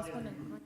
this one in Hunt.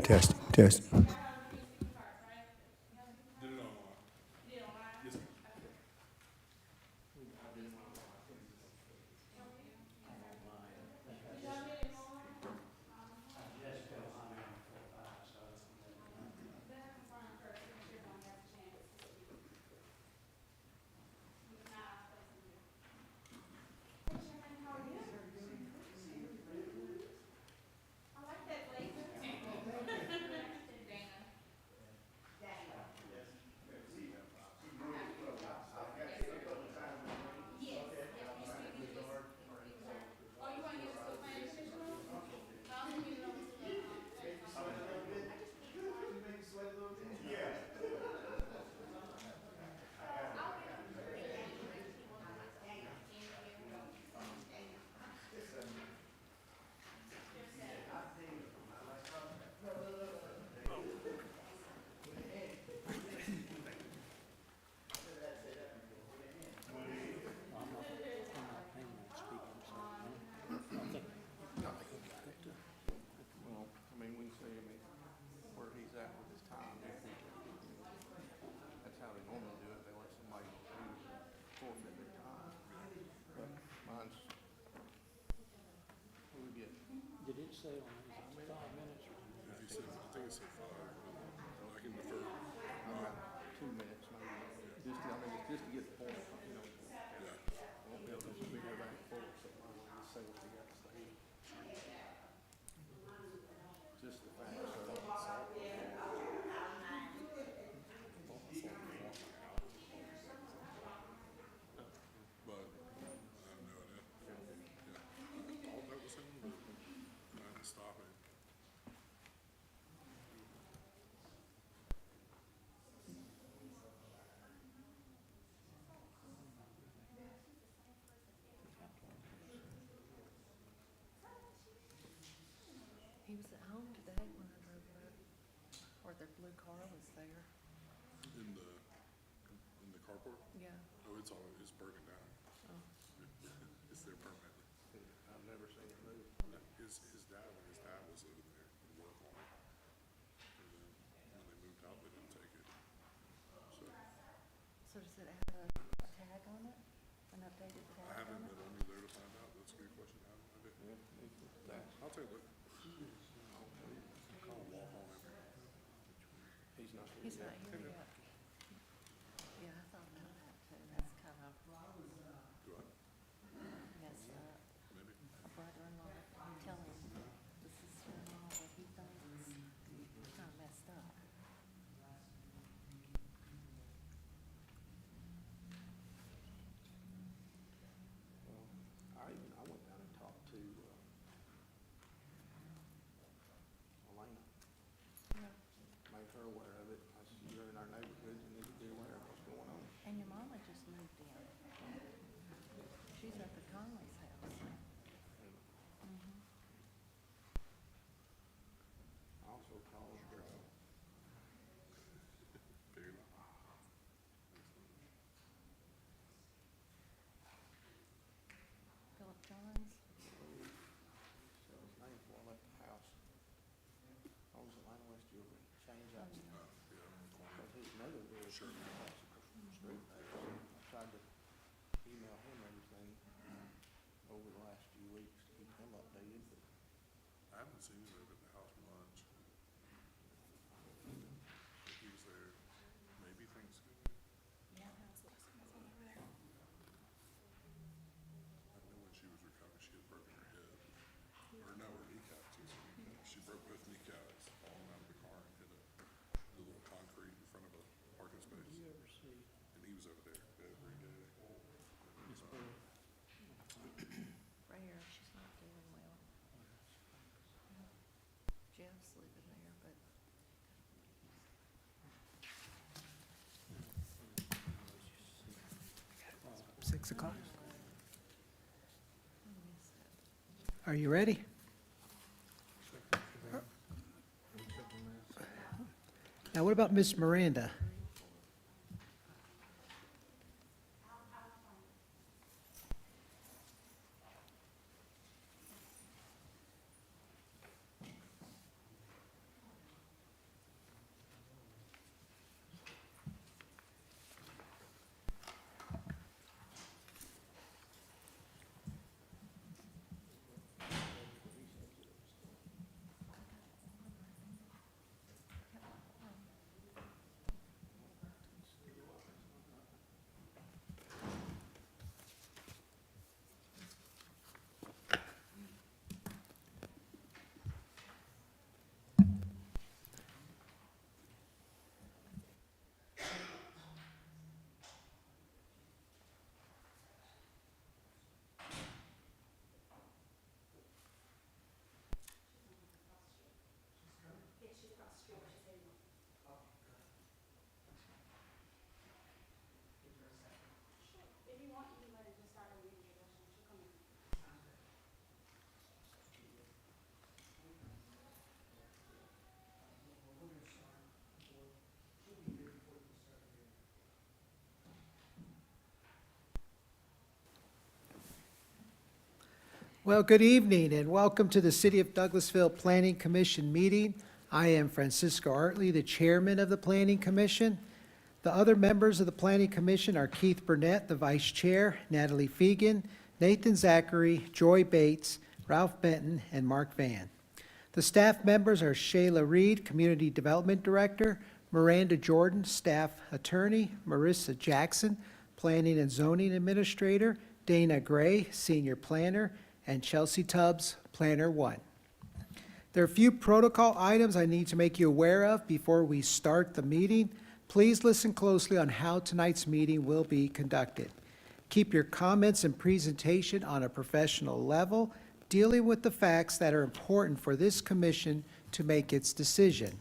Test, test. Did it online. Yes, sir. Well, I mean, we can see, where he's at with his time. That's how they normally do it. They let somebody forfeit their time. But mine's, what do we get? Did it say on these 5 minutes or? If he says, I think it said 5, but I can defer. 2 minutes maybe. Just to, just to get the point, Yeah. I won't be able to just go back and forth, so I might just say what we got to say. Just the fact, But I have no idea. Yeah. I thought that was him, but I didn't stop it. He was at home today when I drove up, or their blue car was there. In the carport? Yeah. Oh, it's broken down. Oh. It's there permanently. I've never seen it move. No, his dad, when his dad was living there, would work on it. And then when they moved out, they didn't take it. So So does it have a tag on it? An updated tag I haven't on it? been under there to find out. That's a good question. I have no idea. I'll take a look. I'll walk on it. He's not here He's yet. not here yet. Yeah, I thought about that too. That's kind of Do I? messed up. Maybe. A brother-in-law telling the sister-in-law what he thinks is kind of messed up. Well, I went down and talked to, Elena, Yeah. made her aware of it. I said, you're in our neighborhood. Sure. Street. I tried to email him everything over the last few weeks to keep him updated, but I haven't seen him over at the house much. He was there maybe Thanksgiving. Yeah, how's it? I know when she was recovering, she had broken her hip. Or no, her kneecaps. She broke both kneecaps falling out of the car and hit the little concrete in front of a parking space. Did you ever see And he was over there every day. Miss Pearl? Right here, she's not doing well. Jeff's living there, but Six o'clock. I missed it. Are you ready? Now, what about Miss Miranda? Well, good evening and welcome to the City of Douglasville Planning Commission meeting. I am Francisco Artley, the chairman of the Planning Commission. The other members of the Planning Commission are Keith Burnett, the vice chair, Natalie Fegan, Nathan Zachary, Joy Bates, Ralph Benton, and Mark Van. The staff members are Shayla Reed, Community Development Director, Miranda Jordan, Staff Attorney, Marissa Jackson, Planning and Zoning Administrator, Dana Gray, Senior Planner, and Chelsea Tubbs, Planner 1. There are a few protocol items I need to make you aware of before we start the meeting. Please listen closely on how tonight's meeting will be conducted. Keep your comments and presentation on a professional level, dealing with the facts that are important for this commission to make its decision.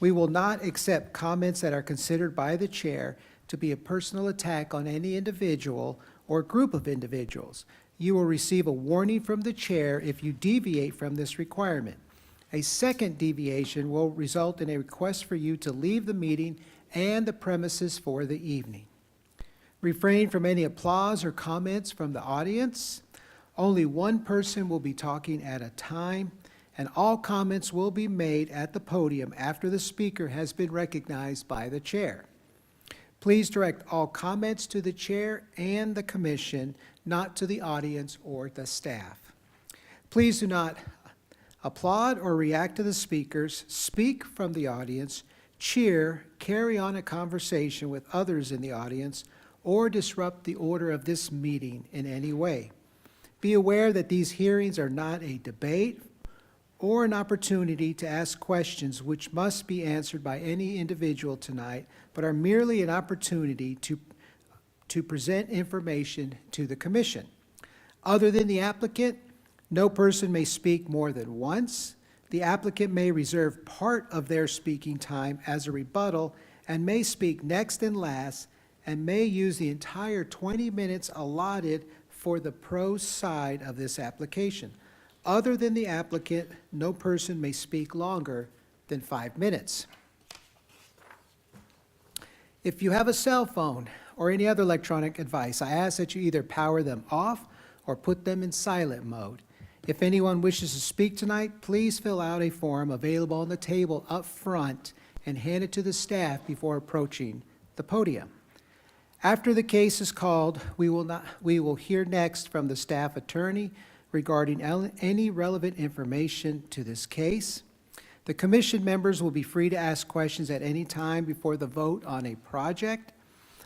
We will not accept comments that are considered by the chair to be a personal attack on any individual or group of individuals. You will receive a warning from the chair if you deviate from this requirement. A second deviation will result in a request for you to leave the meeting and the premises for the evening. Refrain from any applause or comments from the audience. Only one person will be talking at a time, and all comments will be made at the podium after the speaker has been recognized by the chair. Please direct all comments to the chair and the commission, not to the audience or the staff. Please do not applaud or react to the speakers, speak from the audience, cheer, carry on a conversation with others in the audience, or disrupt the order of this meeting in any way. Be aware that these hearings are not a debate or an opportunity to ask questions which must be answered by any individual tonight, but are merely an opportunity to present information to the commission. Other than the applicant, no person may speak more than once. The applicant may reserve part of their speaking time as a rebuttal and may speak next and last and may use the entire 20 minutes allotted for the pro side of this application. Other than the applicant, no person may speak longer than 5 minutes. If you have a cell phone or any other electronic device, I ask that you either power them off or put them in silent mode. If anyone wishes to speak tonight, please fill out a form available on the table up front and hand it to the staff before approaching the podium. After the case is called, we will hear next from the staff attorney regarding any relevant information to this case. The commission members will be free to ask questions at any time before the vote on a project.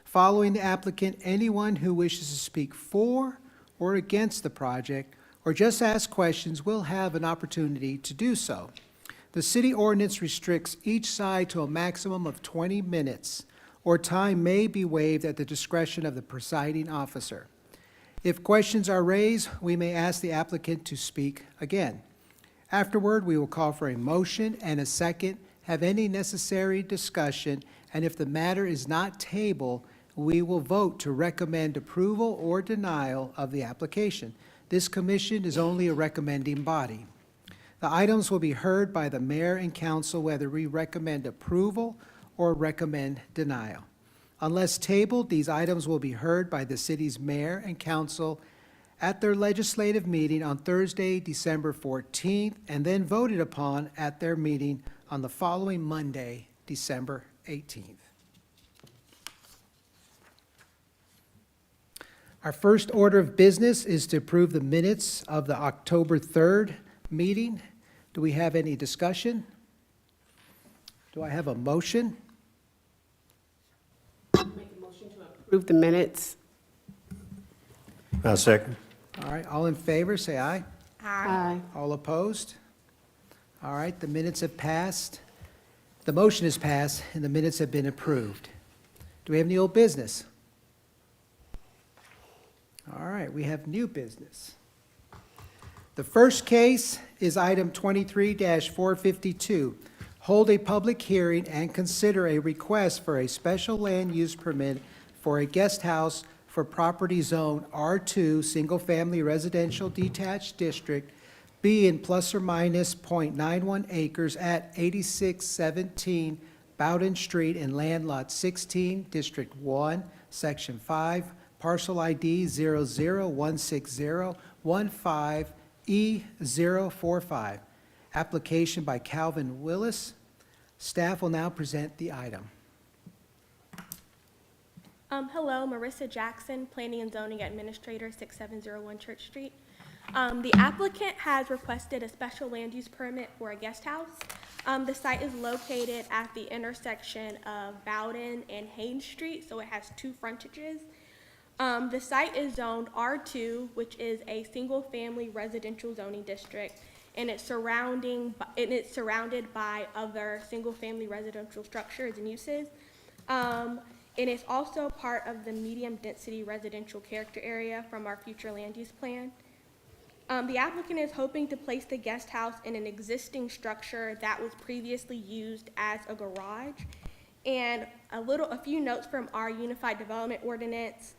Following the applicant, anyone who wishes to speak for or against the project or just ask questions will have an opportunity to do so. The city ordinance restricts each side to a maximum of 20 minutes, or time may be waived at the discretion of the presiding officer. If questions are raised, we may ask the applicant to speak again. Afterward, we will call for a motion and a second, have any necessary discussion, and if the matter is not tabled, we will vote to recommend approval or denial of the application. This commission is only a recommending body. The items will be heard by the mayor and council whether we recommend approval or recommend denial. Unless tabled, these items will be heard by the city's mayor and council at their legislative meeting on Thursday, December 14th, and then voted upon at their meeting on the following Monday, December 18th. Our first order of business is to approve the minutes of the October 3rd meeting. Do we have any discussion? Do I have a motion? Make a motion to approve the minutes. I'll second. All right, all in favor, say aye. Aye. All opposed? All right, the minutes have passed. The motion is passed, and the minutes have been approved. Do we have any old business? All right, we have new business. The first case is item 23-452. Hold a public hearing and consider a request for a special land use permit for a guest house for property zone R2, single-family residential detached district, being plus or minus .91 acres at 8617 Bowden Street in Land Lot 16, District 1, Section 5, parcel ID 00160115E045. Application by Calvin Willis. Staff will now present the item. Hello, Marissa Jackson, Planning and Zoning Administrator, 6701 Church Street. The applicant has requested a special land use permit for a guest house. The site is located at the intersection of Bowden and Haynes Street, so it has two frontages. The site is zoned R2, which is a single-family residential zoning district, and it's surrounded by other single-family residential structures and uses. And it's also part of the medium-density residential character area from our future land use plan. The applicant is hoping to place the guest house in an existing structure that was previously used as a garage. And a few notes from our Unified Development Ordinance.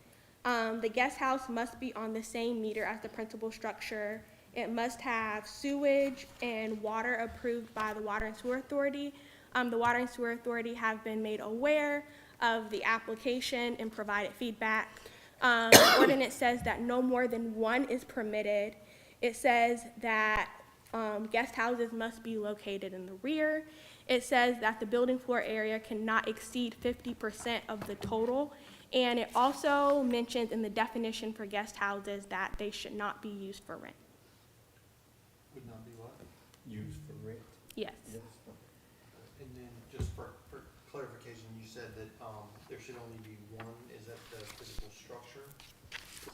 The guest house must be on the same meter as the principal structure. It must have sewage and water approved by the Water and Sewer Authority. The Water and Sewer Authority have been made aware of the application and provided feedback. The ordinance says that no more than one is permitted. It says that guest houses must be located in the rear. It says that the building floor area cannot exceed 50% of the total. And it also mentions in the definition for guest houses that they should not be used for rent. Would not be what? Used for rent. Yes. And then just for clarification, you said that, there should only be one, is that the physical structure?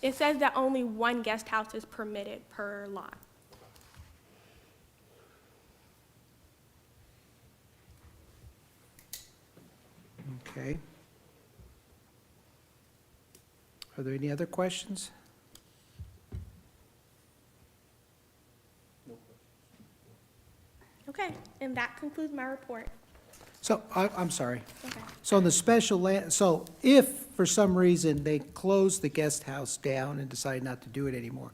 It says that only one guest house is permitted per lot. Okay. Are there any other questions? Okay, and that concludes my report. So, I'm sorry. Okay. So in the special land, so if for some reason they close the guest house down and decide not to do it anymore,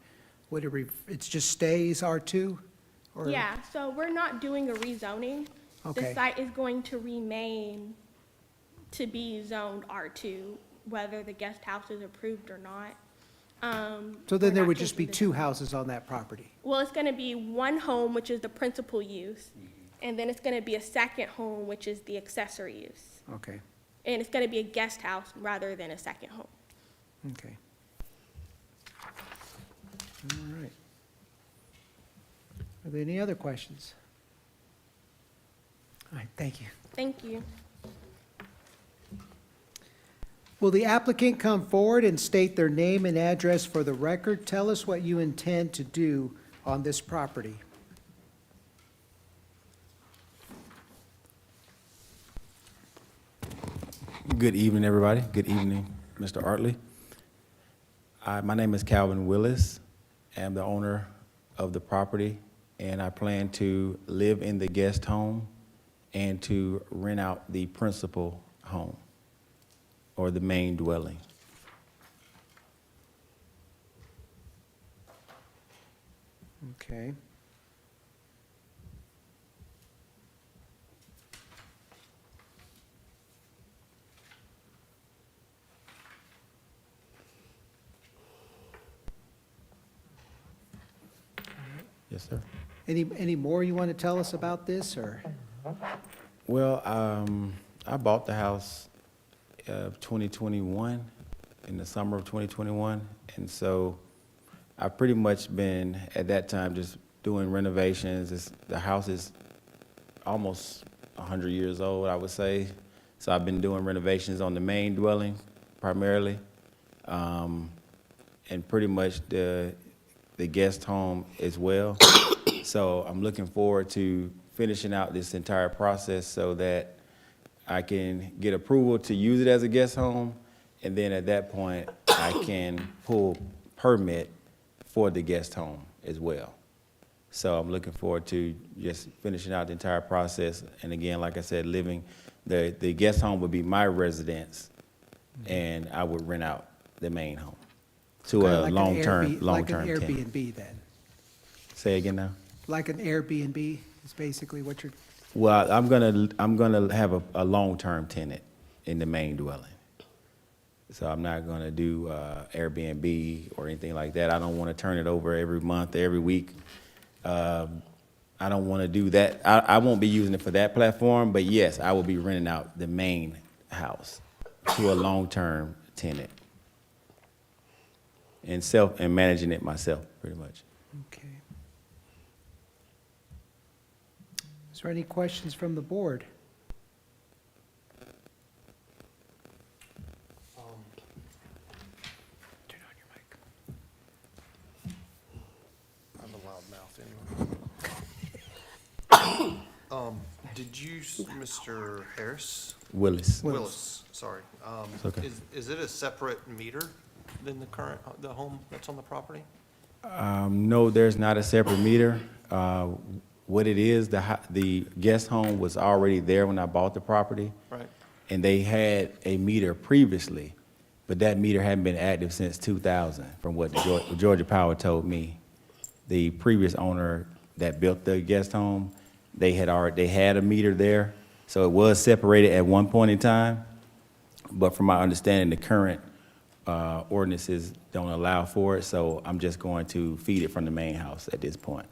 would it just stays R2? Or- Yeah, so we're not doing a rezoning. Okay. The site is going to remain to be zoned R2, whether the guest house is approved or not. So we're then there not would just be changing the- two houses on that property? Well, it's gonna be one home, which is the principal use, and then it's gonna be a second home, which is the accessory use. Okay. And it's going to be a guest house rather than a second home. Okay. All right. Are there any other questions? All right, thank you. Thank you. Will the applicant come forward and state their name and address for the record? Tell us what you intend to do on this property. Good evening, everybody. Good evening, Mr. Artley. My name is Calvin Willis. I'm the owner of the property, and I plan to live in the guest home and to rent out the principal home or the main dwelling. Okay. Yes, sir. Any more you want to tell us about this, or? Well, I bought the house of 2021, in the summer of 2021, and so I've pretty much been, at that time, just doing renovations. The house is almost 100 years old, I would say, so I've been doing renovations on the main dwelling primarily, and pretty much the guest home as well. So I'm looking forward to finishing out this entire process so that I can get approval to use it as a guest home, and then at that point, I can pull permit for the guest home as well. So I'm looking forward to just finishing out the entire process, and again, like I said, the guest home would be my residence, and I would rent out the main home to Kinda a like an long-term Like an tenant. Airbnb then? Say again now? Like an Airbnb is basically what you're, Well, I'm gonna have a long-term tenant in the main dwelling. So I'm not gonna do Airbnb or anything like that. I don't wanna turn it over every month, every week. I don't wanna do that. I won't be using it for that platform, but yes, I will be renting out the main house to a long-term tenant. And managing it myself, pretty much. okay. Is there any questions from the board? Turn on your mic. I'm a loud mouth anyway. Did you, Mr. Harris? Willis. Willis, sorry. It's okay. Is it a separate meter than the home that's on the property? No, there's not a separate meter. What it is, the guest home was already there when I bought the property. Right. And they had a meter previously, but that meter hadn't been active since 2000, from what Georgia Power told me. The previous owner that built the guest home, they had a meter there, so it was separated at one point in time. But from my understanding, the current ordinances don't allow for it, so I'm just going to feed it from the main house at this point.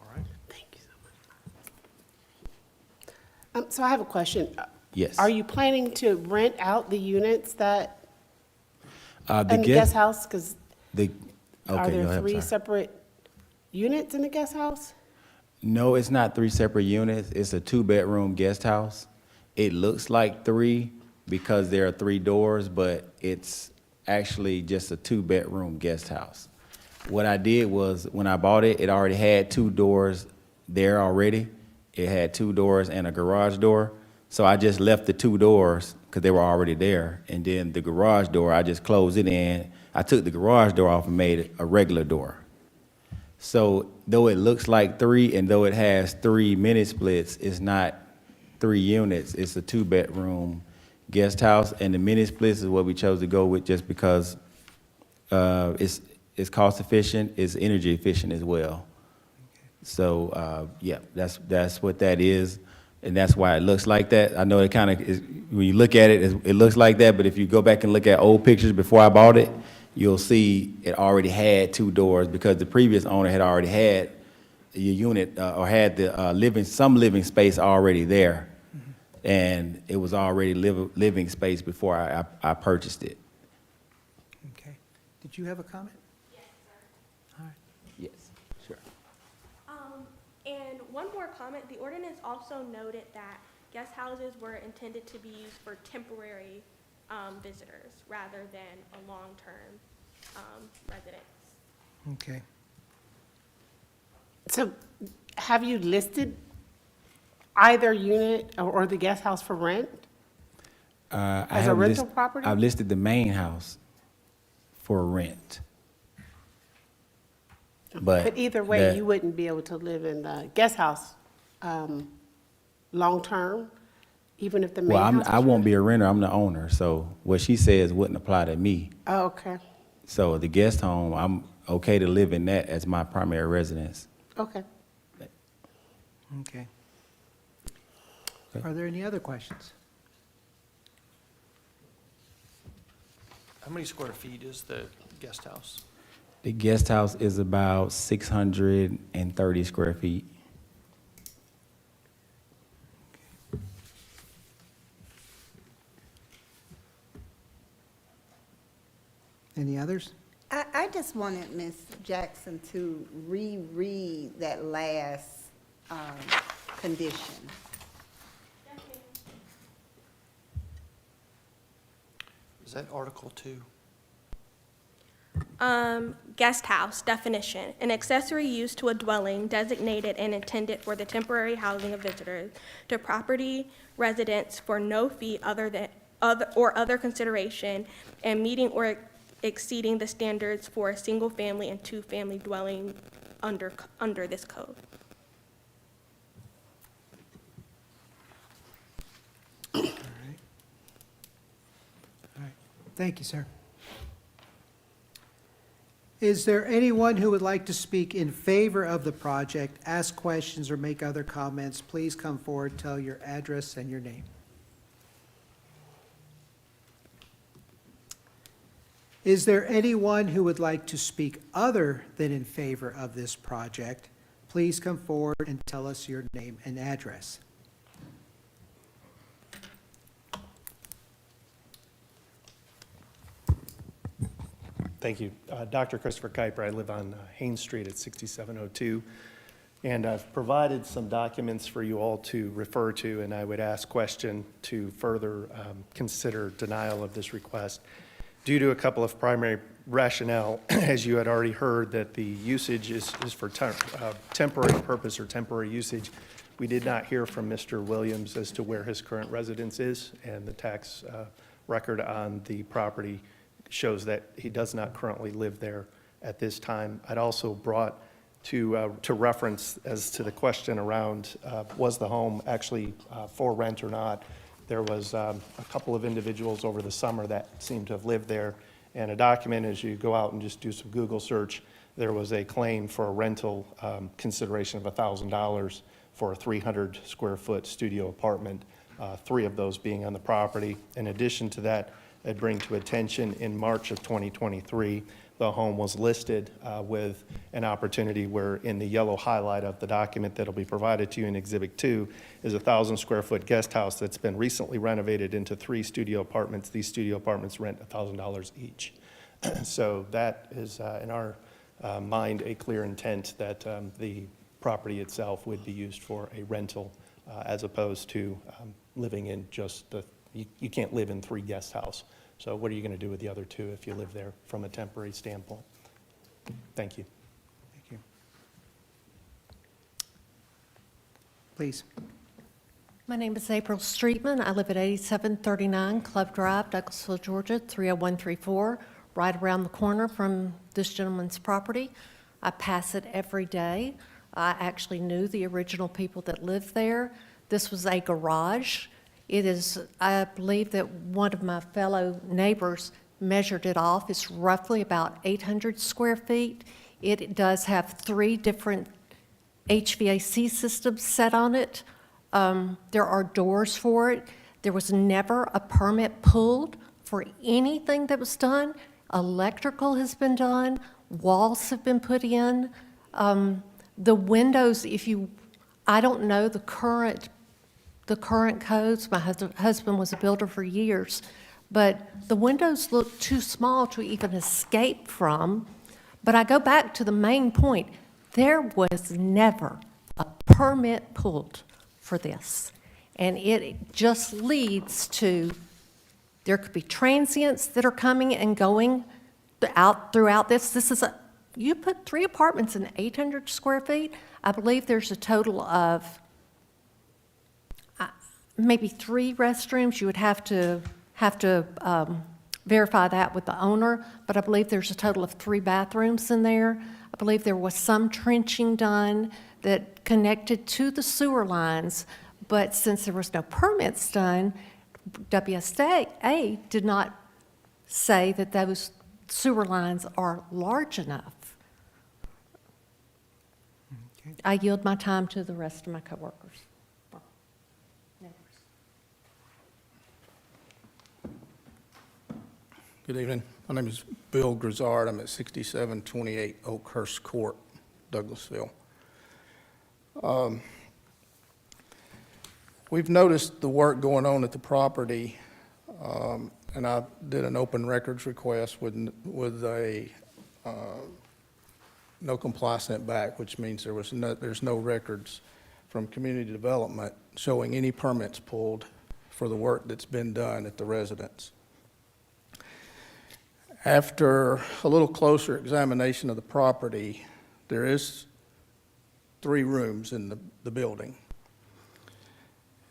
All right. Thank you so much. So I have a question. Yes. Are you planning to rent out the units that, The in the guest house? Because The, are okay, go there ahead, I'm three sorry. separate units in the guest house? No, it's not three separate units. It's a two-bedroom guest house. It looks like three because there are three doors, but it's actually just a two-bedroom guest house. What I did was, when I bought it, it already had two doors there already. It had two doors and a garage door. So I just left the two doors because they were already there. And then the garage door, I just closed it in. I took the garage door off and made it a regular door. So though it looks like three, and though it has 3 mini splits, it's not 3 units. It's a two-bedroom guest house, and the mini splits is what we chose to go with just because it's cost efficient, it's energy efficient as well. So yeah, that's what that is, and that's why it looks like that. I know it kind of is, when you look at it, it looks like that, but if you go back and look at old pictures before I bought it, you'll see it already had two doors because the previous owner had already had your unit, or had the some living space already there. And it was already living space before I purchased it. Okay. Did you have a comment? Yes, sure. And one more comment, the ordinance also noted that guest houses were intended to be used for temporary visitors rather than a long-term residence. Okay. So have you listed either unit or the guest house for rent? I As a have rental property? I've listed the main house for rent. But either way, the- you wouldn't be able to live in the guest house long-term, even if the main Well, house was I won't rent? be a renter, I'm the owner, so what she says wouldn't apply to me. Oh, okay, So the guest home, I'm okay to live in that as my primary residence. okay. Okay. Are there any other questions? How many square feet is the guest house? The guest house is about 630 square feet. Any others? I just wanted Ms. Jackson to reread that last condition. Is that Article 2? Guest house definition, an accessory use to a dwelling designated and intended for the temporary housing of visitors to property residents for no fee other consideration, and meeting or exceeding the standards for a single-family and two-family dwelling under this code. All right. Thank you, sir. Is there anyone who would like to speak in favor of the project, ask questions, or make other comments? Please come forward, tell your address and your name. Is there anyone who would like to speak other than in favor of this project? Please come forward and tell us your name and address. Thank you. Dr. Christopher Kuiper, I live on Haynes Street at 6702, and I've provided some documents for you all to refer to, and I would ask question to further consider denial of this request due to a couple of primary rationale. As you had already heard, that the usage is for temporary purpose or temporary usage. We did not hear from Mr. Williams as to where his current residence is, and the tax record on the property shows that he does not currently live there at this time. I'd also brought to reference as to the question around was the home actually for rent or not. There was a couple of individuals over the summer that seemed to have lived there, and a document, as you go out and just do some Google search, there was a claim for a rental consideration of $1,000 for a 300 square foot studio apartment, 3 of those being on the property. In addition to that, I'd bring to attention in March of 2023, the home was listed with an opportunity where in the yellow highlight of the document that'll be provided to you in Exhibit 2 is a 1,000 square foot guest house that's been recently renovated into 3 studio apartments. These studio apartments rent $1,000 each. So that is, in our mind, a clear intent that the property itself would be used for a rental as opposed to living in just the, you can't live in 3 guest house. So what are you going to do with the other 2 if you live there from a temporary standpoint? Thank you. Thank you. Please. My name is April Streetman. I live at 8739 Club Drive, Douglasville, Georgia, 30134, right around the corner from this gentleman's property. I pass it every day. I actually knew the original people that lived there. This was a garage. It is, I believe that one of my fellow neighbors measured it off. It's roughly about 800 square feet. It does have 3 different HVAC systems set on it. There are doors for it. There was never a permit pulled for anything that was done. Electrical has been done. Walls have been put in. The windows, I don't know the current codes. My husband was a builder for years, but the windows look too small to even escape from. But I go back to the main point. There was never a permit pulled for this. And it just leads to, there could be transients that are coming and going throughout this. You put 3 apartments in 800 square feet. I believe there's a total of maybe 3 restrooms. You would have to verify that with the owner, but I believe there's a total of 3 bathrooms in there. I believe there was some trenching done that connected to the sewer lines, but since there was no permits done, WSA did not say that those sewer lines are large enough. I yield my time to the rest of my coworkers. Good evening. My name is Bill Grizzard. I'm at 6728 Oakhurst Court, Douglasville. We've noticed the work going on at the property, and I did an open records request with a no comply sent back, which means there's no records from community development showing any permits pulled for the work that's been done at the residence. After a little closer examination of the property, there is 3 rooms in the building.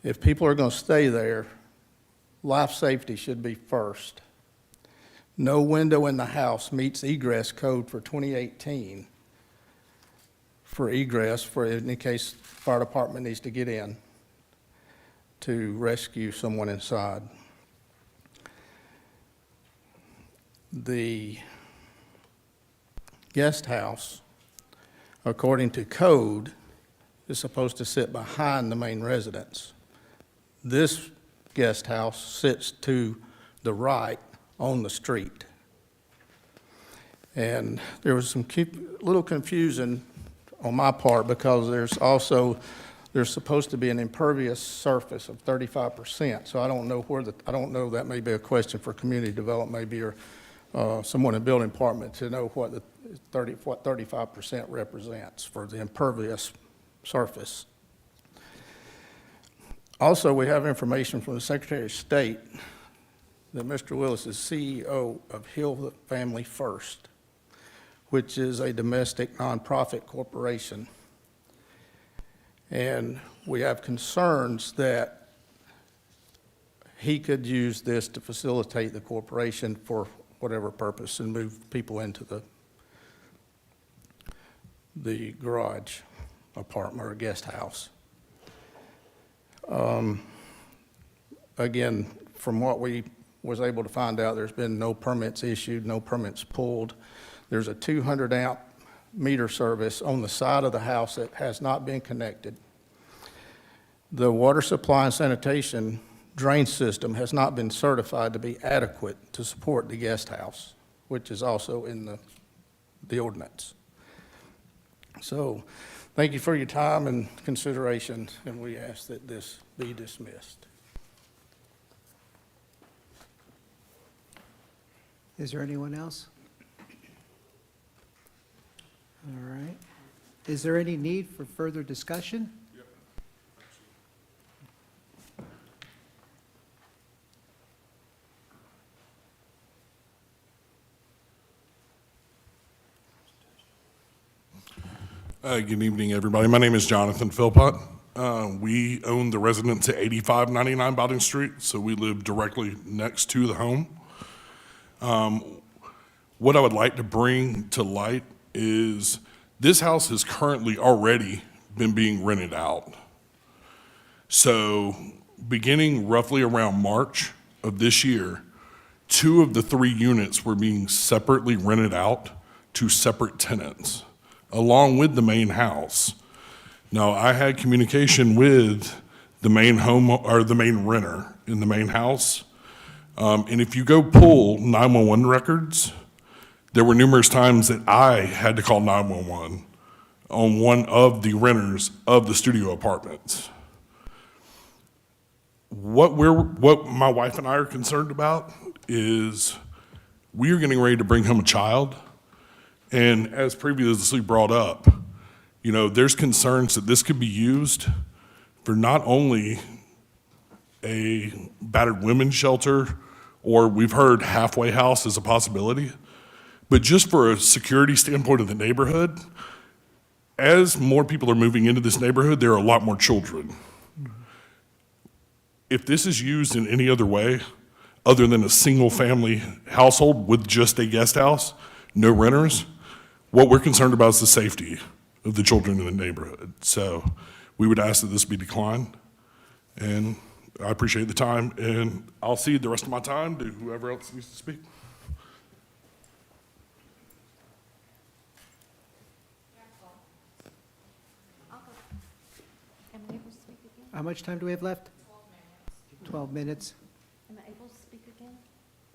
If people are going to stay there, life safety should be first. No window in the house meets egress code for 2018 for egress for in case fire department needs to get in to rescue someone inside. The guest house, according to code, is supposed to sit behind the main residence. This guest house sits to the right on the street. And there was some little confusion on my part because there's supposed to be an impervious surface of 35%. So I don't know, that may be a question for community development maybe, or someone in the building department to know what 35% represents for the impervious surface. Also, we have information from the Secretary of State that Mr. Willis is CEO of Hill Family First, which is a domestic nonprofit corporation. And we have concerns that he could use this to facilitate the corporation for whatever purpose and move people into the garage apartment or guest house. Again, from what we was able to find out, there's been no permits issued, no permits pulled. There's a 200 amp meter service on the side of the house that has not been connected. The water supply and sanitation drain system has not been certified to be adequate to support the guest house, which is also in the ordinance. So, thank you for your time and consideration, and we ask that this be dismissed. Is there anyone else? All right. Is there any need for further discussion? Good evening, everybody. My name is Jonathan Philpott. We own the residence at 8599 Bowden Street, so we live directly next to the home. What I would like to bring to light is this house has currently already been being rented out. So beginning roughly around March of this year, 2 of the 3 units were being separately rented out to separate tenants, along with the main house. Now, I had communication with the main home or the main renter in the main house. And if you go pull 911 records, there were numerous times that I had to call 911 on one of the renters of the studio apartments. What my wife and I are concerned about is we are getting ready to bring home a child. And as previously brought up, you know, there's concerns that this could be used for not only a battered women's shelter, or we've heard halfway house as a possibility, but just for a security standpoint of the neighborhood. As more people are moving into this neighborhood, there are a lot more children. If this is used in any other way, other than a single-family household with just a guest house, no renters, what we're concerned about is the safety of the children in the neighborhood. So we would ask that this be declined, and I appreciate the time, and I'll cede the rest of my time to whoever else needs to speak. Am I able to speak again? How much time do we have left? 12 minutes. Am I able to speak again?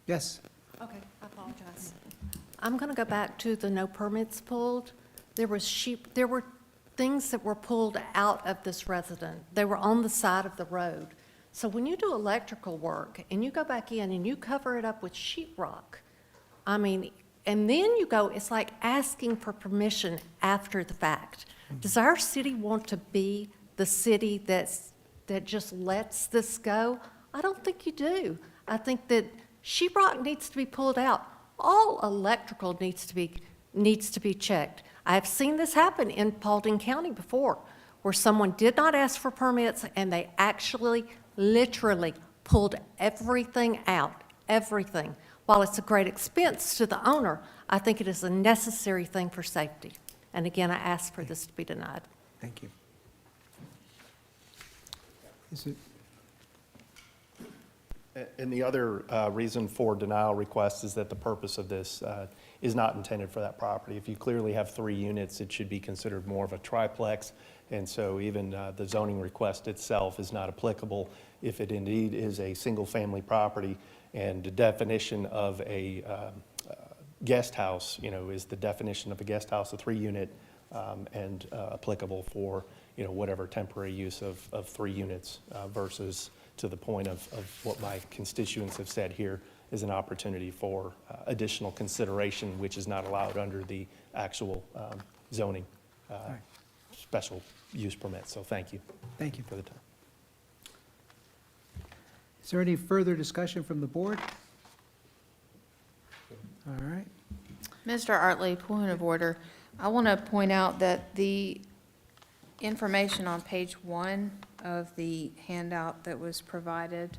Yes. Okay, I apologize. I'm going to go back to the no permits pulled. There were things that were pulled out of this resident. They were on the side of the road. So when you do electrical work and you go back in and you cover it up with sheetrock, I mean, and then you go, it's like asking for permission after the fact. Does our city want to be the city that just lets this go? I don't think you do. I think that sheetrock needs to be pulled out. All electrical needs to be checked. I have seen this happen in Paulding County before, where someone did not ask for permits and they actually literally pulled everything out, everything. While it's a great expense to the owner, I think it is a necessary thing for safety. And again, I ask for this to be denied. Thank you. Is it, And the other reason for denial request is that the purpose of this is not intended for that property. If you clearly have 3 units, it should be considered more of a triplex. And so even the zoning request itself is not applicable if it indeed is a single-family property. And the definition of a guest house, you know, is the definition of a guest house, a 3-unit, and applicable for, you know, whatever temporary use of 3 units versus to the point of what my constituents have said here is an opportunity for additional consideration, which is not allowed under the actual zoning special use permit. So thank you. Thank you. For the time. Is there any further discussion from the board? All right. Mr. Artley, point of order. I want to point out that the information on page 1 of the handout that was provided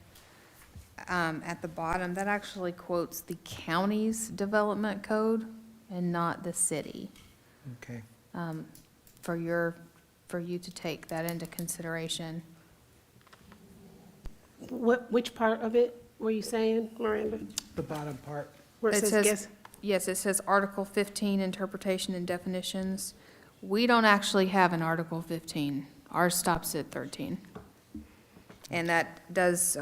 at the bottom, that actually quotes the county's development code and not the city, Okay. for you to take that into consideration. Which part of it were you saying, Miranda? The bottom part. Where it says guest? Yes, it says Article 15, Interpretation and Definitions. We don't actually have an Article 15. Ours stops at 13. And that does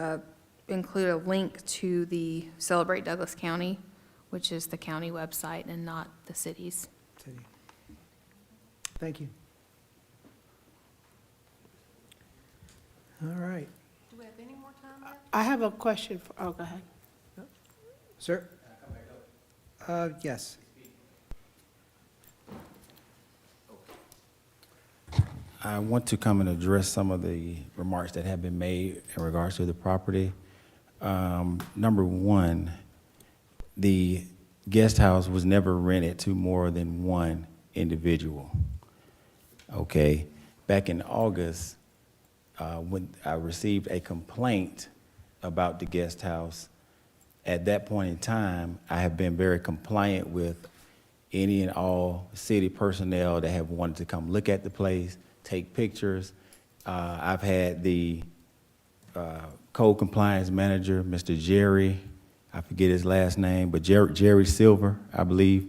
include a link to the Celebrate Douglas County, which is the county website and not the city's. City. Thank you. All right. Do we have any more time left? I have a question for, oh, go ahead. Sir? Yes. I want to come and address some of the remarks that have been made in regards to the property. Number one, the guest house was never rented to more than one individual. Okay, back in August, when I received a complaint about the guest house, at that point in time, I have been very compliant with any and all city personnel that have wanted to come look at the place, take pictures. I've had the code compliance manager, Mr. Jerry, I forget his last name, but Jerry Silver, I believe,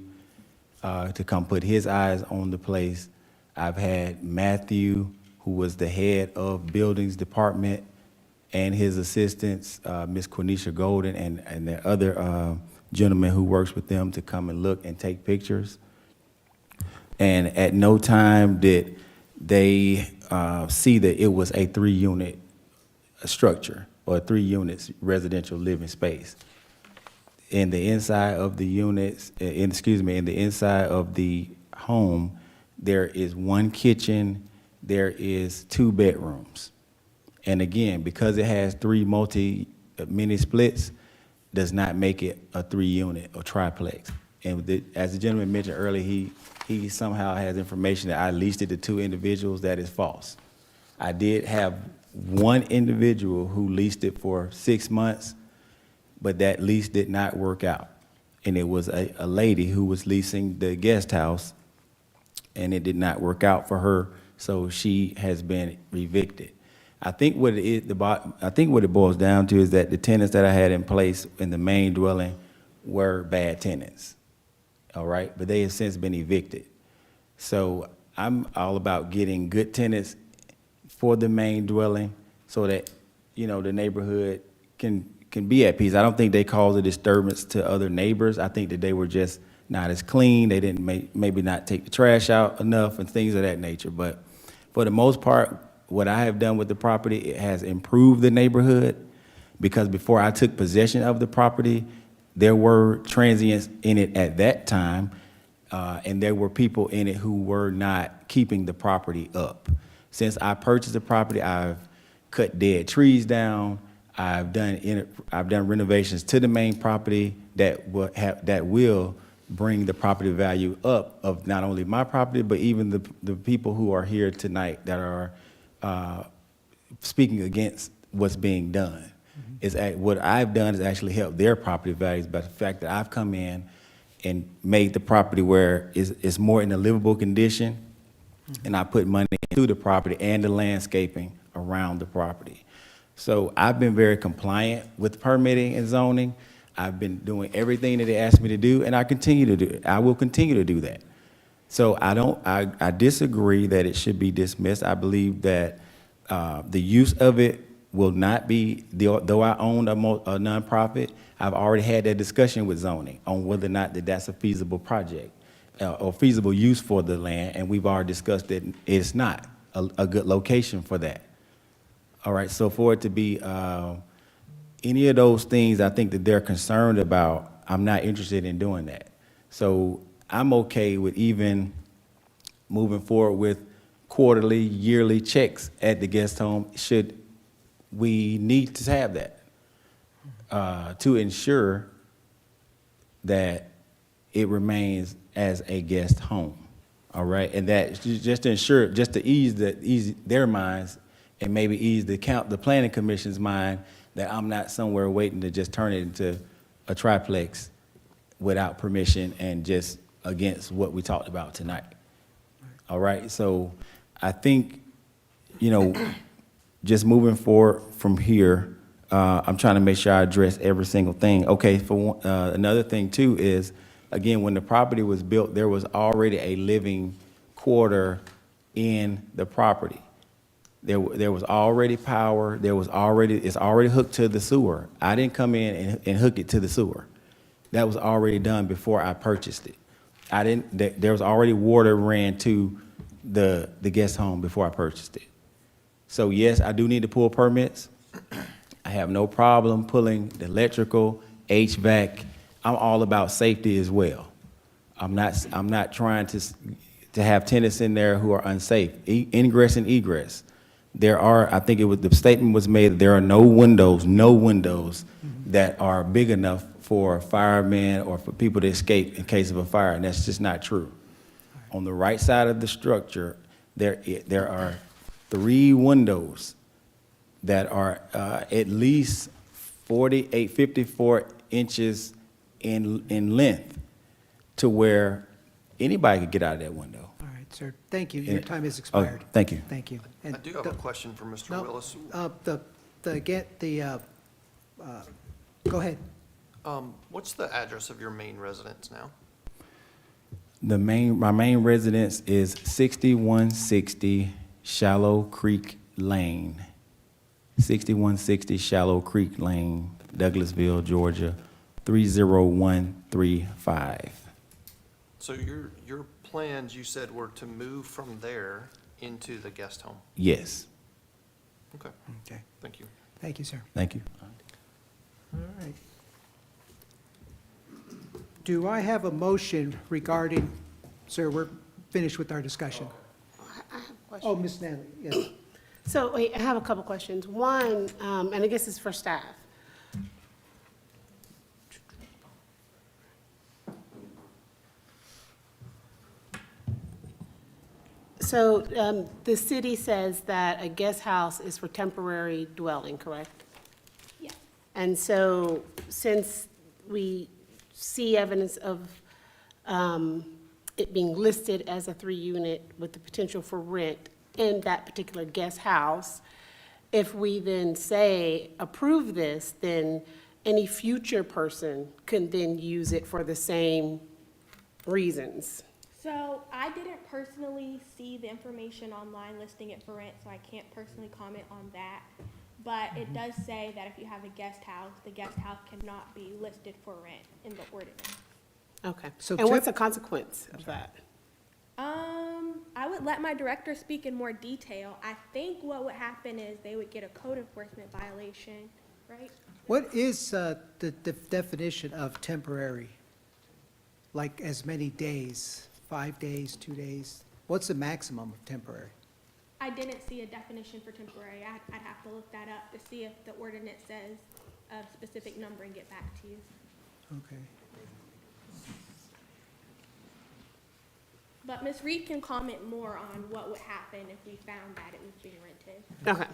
to come put his eyes on the place. I've had Matthew, who was the head of buildings department, and his assistants, Ms. Quenisha Golden and the other gentleman who works with them to come and look and take pictures. And at no time did they see that it was a 3-unit structure or 3 units residential living space. In the inside of the units, in the inside of the home, there is 1 kitchen, there is 2 bedrooms. And again, because it has 3 mini splits, does not make it a 3-unit or triplex. And as the gentleman mentioned earlier, he somehow has information that I leased it to 2 individuals. That is false. I did have 1 individual who leased it for 6 months, but that lease did not work out. And it was a lady who was leasing the guest house, and it did not work out for her, so she has been evicted. I think what it is, I think what it boils down to is that the tenants that I had in place in the main dwelling were bad tenants, all right? But they have since been evicted. So I'm all about getting good tenants for the main dwelling so that, you know, the neighborhood can be at peace. I don't think they caused a disturbance to other neighbors. I think that they were just not as clean. They didn't maybe not take the trash out enough and things of that nature. But for the most part, what I have done with the property, it has improved the neighborhood, because before I took possession of the property, there were transients in it at that time, and there were people in it who were not keeping the property up. Since I purchased the property, I've cut dead trees down. I've done renovations to the main property that will bring the property value up of not only my property, but even the people who are here tonight that are speaking against what's being done. What I've done is actually help their property values by the fact that I've come in and made the property where it's more in a livable condition, and I put money into the property and the landscaping around the property. So I've been very compliant with permitting and zoning. I've been doing everything that they asked me to do, and I continue to do it. I will continue to do that. So I disagree that it should be dismissed. I believe that the use of it will not be, though I own a nonprofit, I've already had that discussion with zoning on whether or not that's a feasible project or feasible use for the land, and we've already discussed that it's not a good location for that. All right, so for it to be any of those things I think that they're concerned about, I'm not interested in doing that. So I'm okay with even moving forward with quarterly, yearly checks at the guest home, should we need to have that, to ensure that it remains as a guest home, all right? And that just to ensure, just to ease their minds and maybe ease the planning commission's mind that I'm not somewhere waiting to just turn it into a triplex without permission and just against what we talked about tonight. All right, so I think, you know, just moving forward from here, I'm trying to make sure I address every single thing. Okay, for another thing too is, again, when the property was built, there was already a living quarter in the property. There was already power. It's already hooked to the sewer. I didn't come in and hook it to the sewer. That was already done before I purchased it. There was already water ran to the guest home before I purchased it. So yes, I do need to pull permits. I have no problem pulling the electrical, HVAC. I'm all about safety as well. I'm not trying to have tenants in there who are unsafe. Ingress and egress. I think the statement was made that there are no windows that are big enough for firemen or for people to escape in case of a fire, and that's just not true. On the right side of the structure, there are 3 windows that are at least 54 inches in length, to where anybody could get out of that window. All right, sir, thank you. Your time has Oh, expired. thank you. Thank you. And I do have a question for Mr. no, Willis. Go ahead. What's the address of your main residence now? My main residence is 6160 Shallow Creek Lane. 6160 Shallow Creek Lane, Douglasville, Georgia, 30135. So your plans, you said, were to move from there into the guest home. Yes. Okay, Okay, thank you. thank you, sir. Thank you. All right. Do I have a motion regarding, sir, we're finished with our discussion. I have a question. Oh, Ms. Natalie, yes. So, wait, I have a couple questions. One, and I guess it's for staff. So, the city says that a guest house is for temporary dwelling, correct? Yeah. And so, since we see evidence of it being listed as a 3-unit with the potential for rent in that particular guest house, if we then say approve this, then any future person can then use it for the same reasons. So I didn't personally see the information online listing it for rent, so I can't personally comment on that. But it does say that if you have a guest house, the guest house cannot be listed for rent in the ordinance. Okay. So And what's tip- the consequence of that? I would let my director speak in more detail. I think what would happen is they would get a code enforcement violation, right? What is the definition of temporary? Like as many days, 5 days, 2 days? What's the maximum of temporary? I didn't see a definition for temporary. I'd have to look that up to see if the ordinance says a specific number and get back to you. Okay. But Ms. Reed can comment more on what would happen if we found that it was being rented. Okay.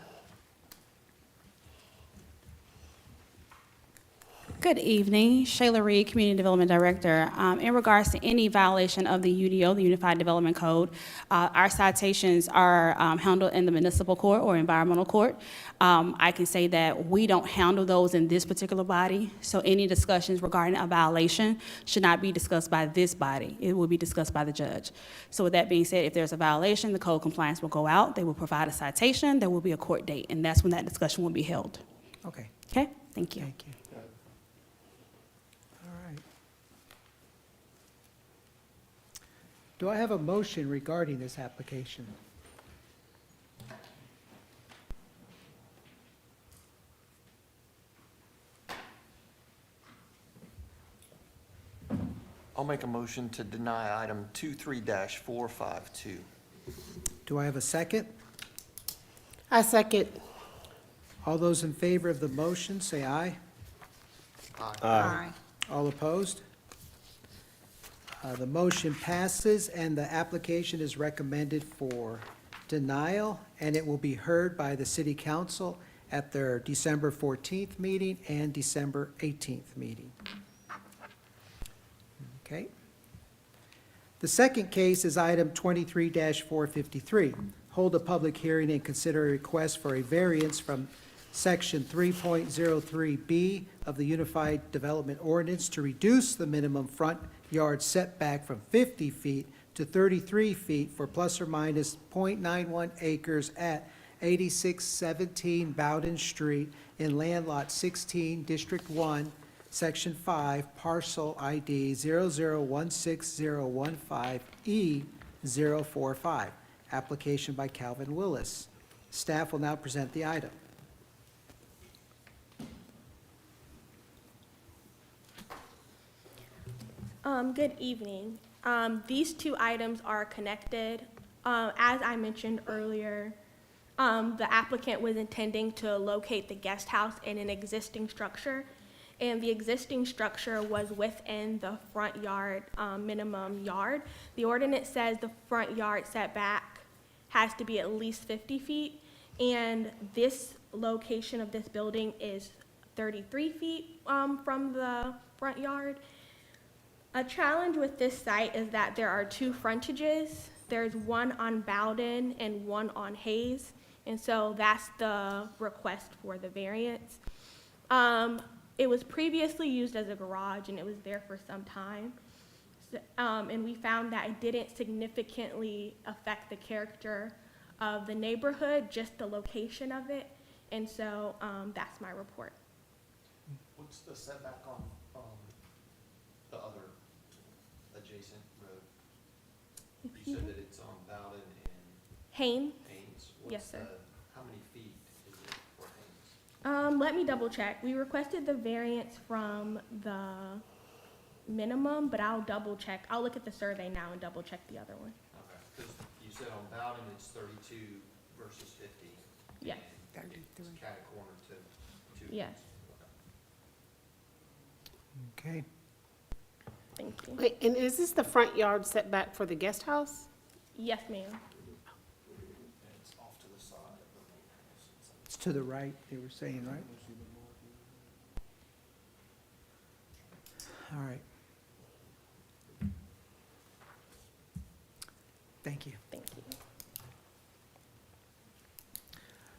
Good evening, Shayla Reed, Community Development Director. In regards to any violation of the UDO, the Unified Development Code, our citations are handled in the municipal court or environmental court. I can say that we don't handle those in this particular body, so any discussions regarding a violation should not be discussed by this body. It will be discussed by the judge. So with that being said, if there's a violation, the code compliance will go out, they will provide a citation, there will be a court date, and that's when that discussion will be held. Okay, Okay? Thank you. thank you. All right. Do I have a motion regarding this application? I'll make a motion to deny item 23-452. Do I have a second? I second. All those in favor of the motion, say aye. Aye. All opposed? The motion passes, and the application is recommended for denial, and it will be heard by the city council at their December 14th meeting and December 18th meeting. Okay? The second case is item 23-453. Hold a public hearing and consider a request for a variance from Section 3.03B of the Unified Development Ordinance to reduce the minimum front yard setback from 50 feet to 33 feet for plus or minus .91 acres at 8617 Bowden Street in Land Lot 16, District 1, Section 5, Parcel ID 0016015E045. Application by Calvin Willis. Staff will now present the item. Good evening. These two items are connected. As I mentioned earlier, the applicant was intending to locate the guest house in an existing structure, and the existing structure was within the front yard, minimum yard. The ordinance says the front yard setback has to be at least 50 feet, and this location of this building is 33 feet from the front yard. A challenge with this site is that there are two frontages. There's one on Bowden and one on Hayes, and so that's the request for the variance. It was previously used as a garage, and it was there for some time. And we found that it didn't significantly affect the character of the neighborhood, just the location of it, and so that's my report. What's the setback on the other adjacent road? You said that it's on Bowden and Haynes? Haynes. Yes, sir. How many feet is it for Haynes? Let me double check. We requested the variance from the minimum, but I'll double check. I'll look at the survey now and double check the other one. Okay, because you said on Bowden it's 32 versus 50. Yeah. and It's cat corner to 2. Yes. Okay. Thank you. Wait, and is this the front yard setback for the guest house? Yes, ma'am. And it's off to the side of the main house. It's to the right, they were saying, right? All right. Thank you. Thank you.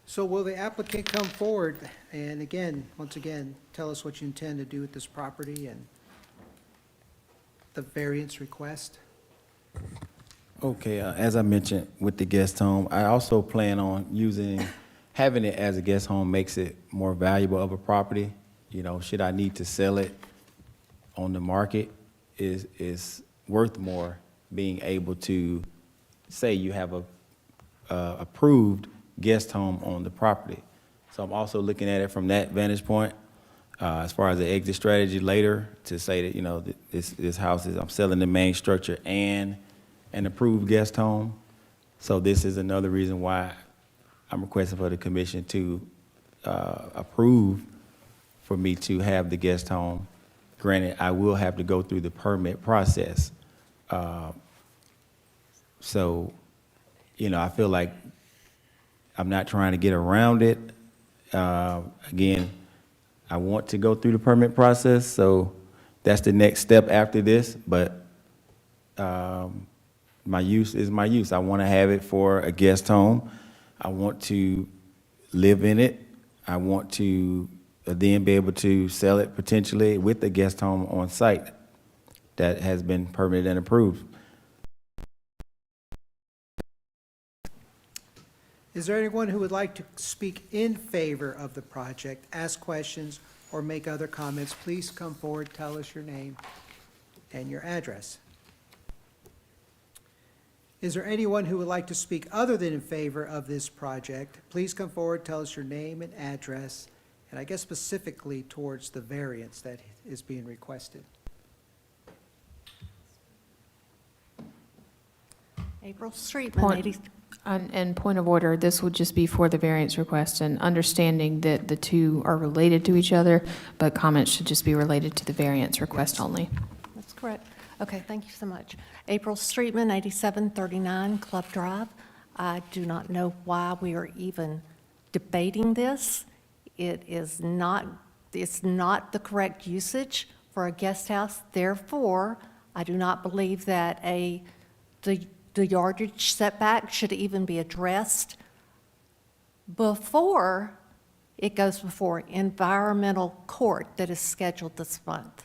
So will the applicant come forward and again, once again, tell us what you intend to do with this property and the variance request? Okay, as I mentioned with the guest home, I also plan on having it as a guest home makes it more valuable of a property. You know, should I need to sell it on the market, is worth more being able to say you have a approved guest home on the property. So I'm also looking at it from that vantage point, as far as the exit strategy later, to say that, you know, this house is, I'm selling the main structure and an approved guest home. So this is another reason why I'm requesting for the commission to approve for me to have the guest home. Granted, I will have to go through the permit process. So, you know, I feel like I'm not trying to get around it. Again, I want to go through the permit process, so that's the next step after this, but my use is my use. I want to have it for a guest home. I want to live in it. I want to then be able to sell it potentially with a guest home on site that has been permitted and approved. Is there anyone who would like to speak in favor of the project, ask questions, or make other comments? Please come forward, tell us your name and your address. Is there anyone who would like to speak other than in favor of this project? Please come forward, tell us your name and address, and I guess specifically towards the variance that is being requested. April Streetman, Point- 80, And point of order, this would just be for the variance request and understanding that the two are related to each other, but comments should just be related to the variance request only. that's correct. Okay, thank you so much. April Streetman, 8739 Club Drive. I do not know why we are even debating this. It's not the correct usage for a guest house. Therefore, I do not believe that the yardage setback should even be addressed before it goes before environmental court that is scheduled this month.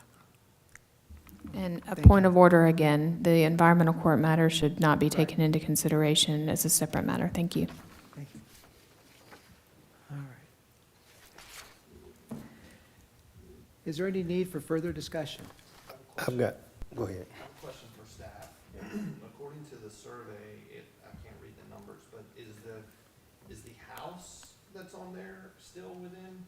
And a Thank point you. of order again, the environmental court matter should not be taken into consideration as a separate matter. Thank you. Thank you. All right. Is there any need for further discussion? I've got, go ahead. I have a question for staff. According to the survey, I can't read the numbers, but is the house that's on there still within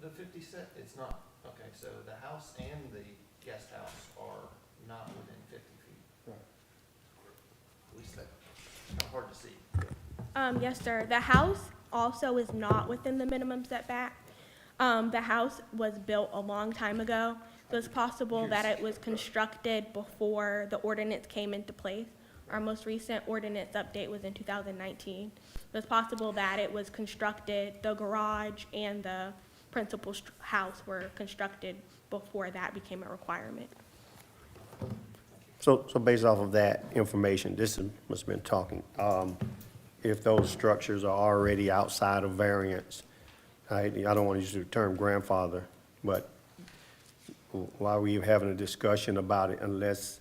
the 50 set? It's not. Okay, so the house and the guest house are not within 50 feet. Right. At least that's kind of hard to see. Yes, sir. The house also is not within the minimum setback. The house was built a long time ago, so it's possible that it was constructed before the ordinance came into place. Our most recent ordinance update was in 2019. So it's possible that it was constructed, the garage and the principal house were constructed before that became a requirement. So based off of that information, must have been talking, if those structures are already outside of variance, I don't want to use the term grandfather, but why are we even having a discussion about it unless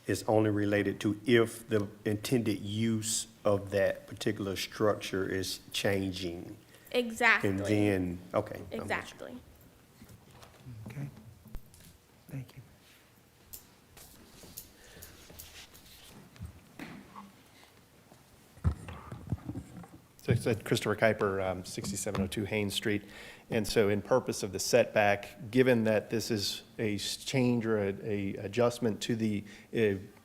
it's only related to if the intended use of that particular structure is changing? Exactly. And then, okay. I'm with you. Exactly. Okay. Thank you. So I said Christopher Kuiper, 6702 Haynes Street. And so in purpose of the setback, given that this is a change or a adjustment to the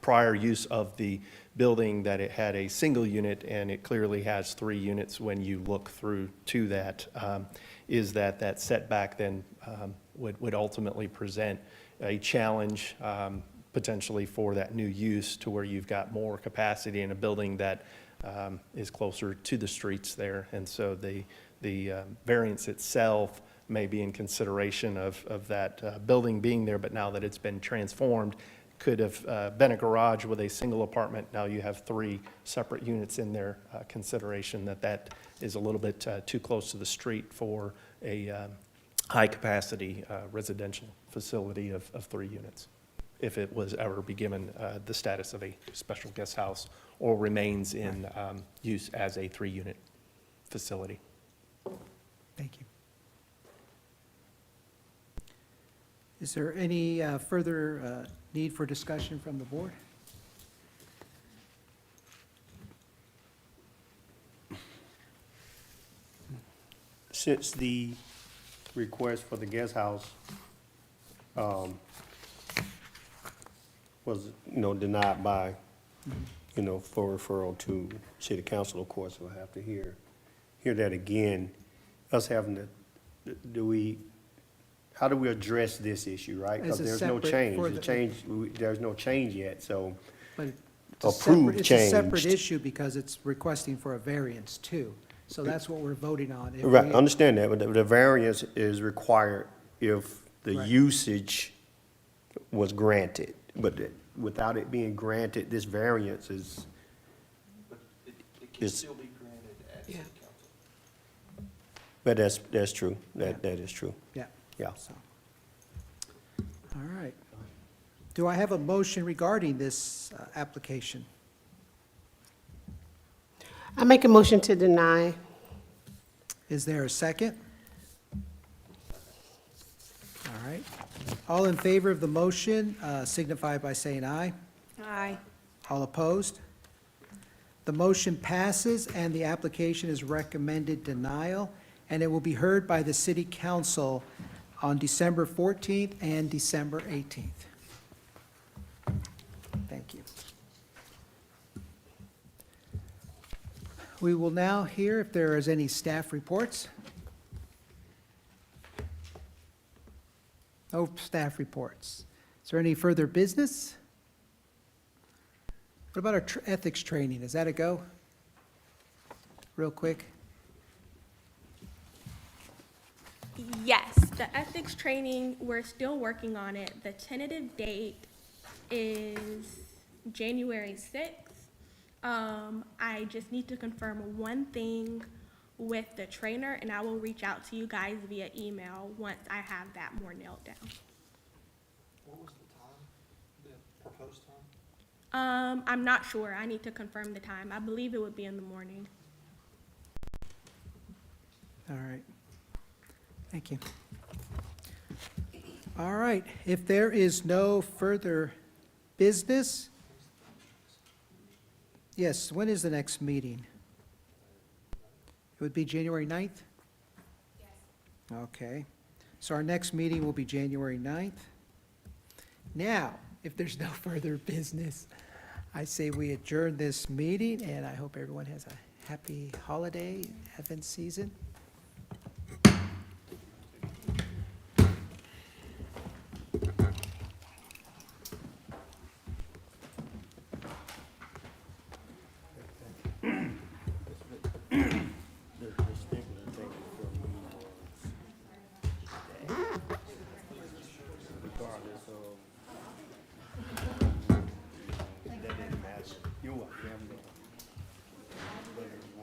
prior use of the building, that it had a single unit and it clearly has 3 units when you look through to that, is that setback then would ultimately present a challenge potentially for that new use to where you've got more capacity in a building that is closer to the streets there. And so the variance itself may be in consideration of that building being there, but now that it's been transformed, could have been a garage with a single apartment. Now you have 3 separate units in there, consideration that is a little bit too close to the street for a high-capacity residential facility of 3 units, if it was ever be given the status of a special guest house or remains in use as a 3-unit facility. Thank you. Is there any further need for discussion from the board? Since the request for the guest house was, denied by, for referral to city council, of course, we'll have to hear that again. Us having to, how do we address this issue, right? Because As a there's no separate- change. for The the- change, there's no change yet, so But it's a separate- approved It's a separate changed. issue because it's requesting for a variance too. So that's what we're voting on. If Right, we- I understand that, but the variance is required if the Right. usage was granted. But without it being granted, this variance is, But it can Is- still be granted at city council. but that's true. That is true. Yeah. Yeah. So. All right. Do I have a motion regarding this application? I make a motion to deny. Is there a second? All right. All in favor of the motion signify by saying aye. Aye. All opposed? The motion passes and the application is recommended denial, and it will be heard by the city council on December 14th and December 18th. Thank you. We will now hear if there is any staff reports. No staff reports. Is there any further business? What about our ethics training? Is that a go? Real quick? Yes, the ethics training, we're still working on it. The tentative date is January 6th. I just need to confirm one thing with the trainer, and I will reach out to you guys via email once I have that more nailed down. What was the time, the proposed time? I'm not sure. I need to confirm the time. I believe it would be in the morning. All right. Thank you. All right, if there is no further business, yes, when is the next meeting? It would be January 9th? Yes. Okay, so our next meeting will be January 9th. Now, if there's no further business, I say we adjourn this meeting, and I hope everyone has a happy holiday, Advent season. That didn't matter. You are family.